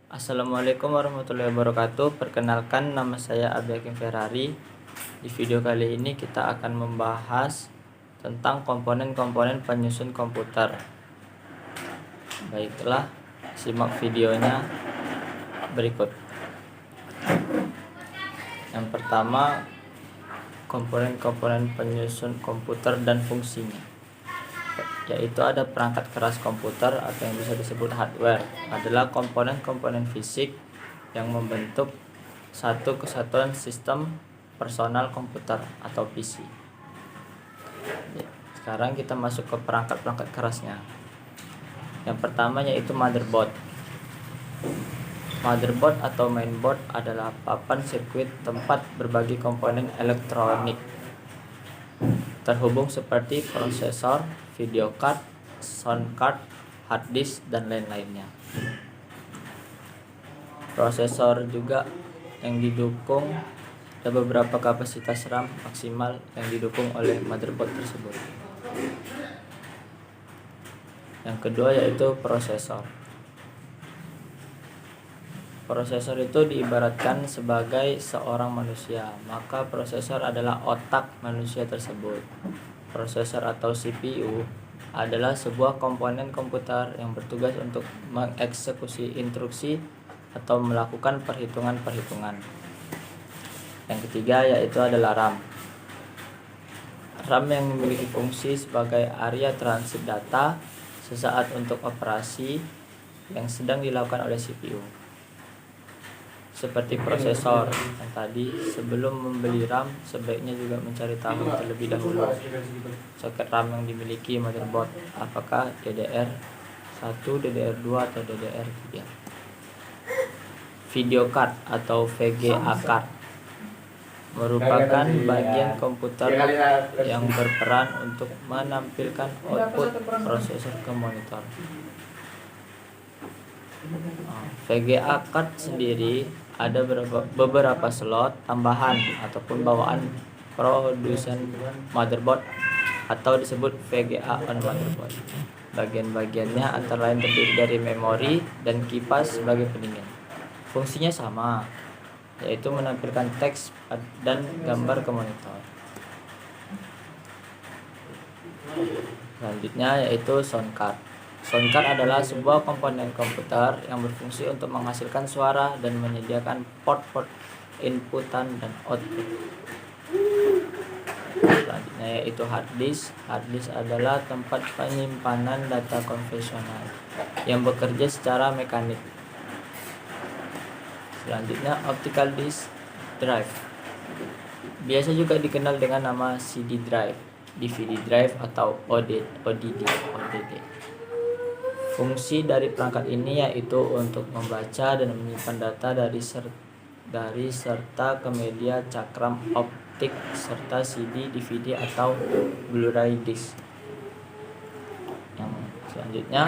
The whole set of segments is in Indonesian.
Assalamualaikum warahmatullahi wabarakatuh. Perkenalkan, nama saya Abi Hakim Ferrari. Di video kali ini kita akan membahas tentang komponen-komponen penyusun komputer. Baiklah, simak videonya berikut. Yang pertama, komponen-komponen penyusun komputer dan fungsinya, yaitu ada perangkat keras komputer atau yang bisa disebut hardware, adalah komponen-komponen fisik yang membentuk satu kesatuan sistem personal komputer atau PC. Sekarang kita masuk ke perangkat-perangkat kerasnya. Yang pertama yaitu motherboard. Motherboard atau mainboard adalah papan sirkuit tempat berbagai komponen elektronik terhubung seperti prosesor, video card, sound card, hard disk, dan lain-lainnya. Prosesor juga yang didukung, ada beberapa kapasitas RAM maksimal yang didukung oleh motherboard tersebut. Yang kedua yaitu prosesor. Prosesor itu diibaratkan sebagai seorang manusia, maka prosesor adalah otak manusia tersebut. Prosesor atau CPU adalah sebuah komponen komputer yang bertugas untuk mengeksekusi instruksi atau melakukan perhitungan-perhitungan. Yang ketiga yaitu adalah RAM. RAM yang memiliki fungsi sebagai area transit data sesaat untuk operasi yang sedang dilakukan oleh CPU. Seperti prosesor yang tadi, sebelum membeli RAM sebaiknya juga mencari tahu terlebih dahulu soket RAM yang dimiliki motherboard, apakah DDR1, DDR2 atau DDR3. Video card atau VGA card merupakan bagian komputer yang berperan untuk menampilkan output prosesor ke monitor. VGA card sendiri ada beberapa slot tambahan ataupun bawaan produsen motherboard atau disebut VGA on motherboard. Bagian-bagiannya antara lain terdiri dari memori dan kipas sebagai pendingin. Fungsinya sama, yaitu menampilkan teks dan gambar ke monitor. Selanjutnya yaitu sound card. Sound card adalah sebuah komponen komputer yang berfungsi untuk menghasilkan suara dan menyediakan port-port inputan dan output. Selanjutnya yaitu hard disk. Hard disk adalah tempat penyimpanan data konvensional yang bekerja secara mekanik. Selanjutnya optical disk drive. Biasa juga dikenal dengan nama CD drive, DVD drive atau ODD. Fungsi dari perangkat ini yaitu untuk membaca dan menyimpan data dari serta ke media cakram optik serta CD, DVD atau Blu-ray disc. Yang selanjutnya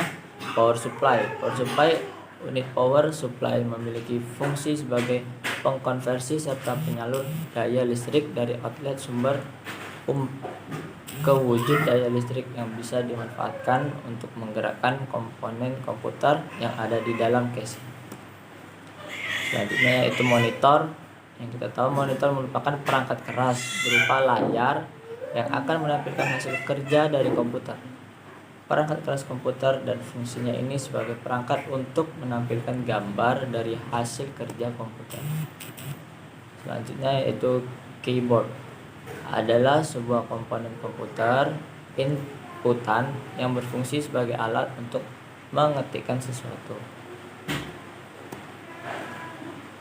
power supply. Power supply, unit power supply memiliki fungsi sebagai pengkonversi serta penyalur daya listrik dari outlet sumber ke wujud daya listrik yang bisa dimanfaatkan untuk menggerakkan komponen komputer yang ada di dalam casing. Selanjutnya yaitu monitor. Yang kita tahu, monitor merupakan perangkat keras berupa layar yang akan menampilkan hasil kerja dari komputer. Perangkat keras komputer dan fungsinya ini sebagai perangkat untuk menampilkan gambar dari hasil kerja komputer. Selanjutnya yaitu keyboard. Adalah sebuah komponen komputer inputan yang berfungsi sebagai alat untuk mengetikkan sesuatu.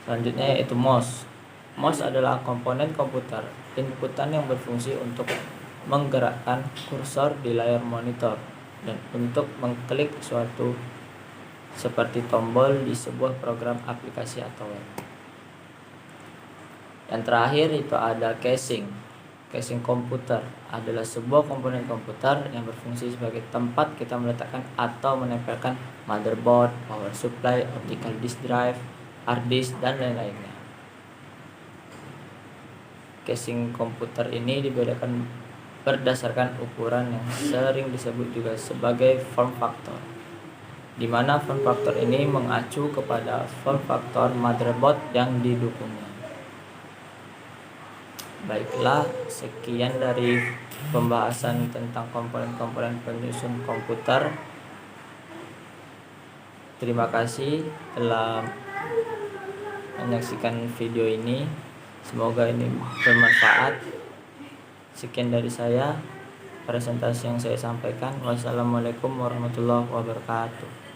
Selanjutnya yaitu mouse. Mouse adalah komponen komputer inputan yang berfungsi untuk menggerakkan kursor di layar monitor dan untuk mengklik sesuatu seperti tombol di sebuah program aplikasi atau web. Yang terakhir itu ada casing. Casing komputer adalah sebuah komponen komputer yang berfungsi sebagai tempat kita meletakkan atau menempelkan motherboard, power supply, optical disk drive, hard disk, dan lain-lainnya. Casing komputer ini dibedakan berdasarkan ukuran yang sering disebut juga sebagai form factor. di mana form factor ini mengacu kepada form factor motherboard yang didukungnya. Baiklah, sekian dari pembahasan tentang komponen-komponen penyusun komputer. Terima kasih telah menyaksikan video ini. Semoga ini bermanfaat. Sekian dari saya, presentasi yang saya sampaikan. Wassalamualaikum warahmatullahi wabarakatuh.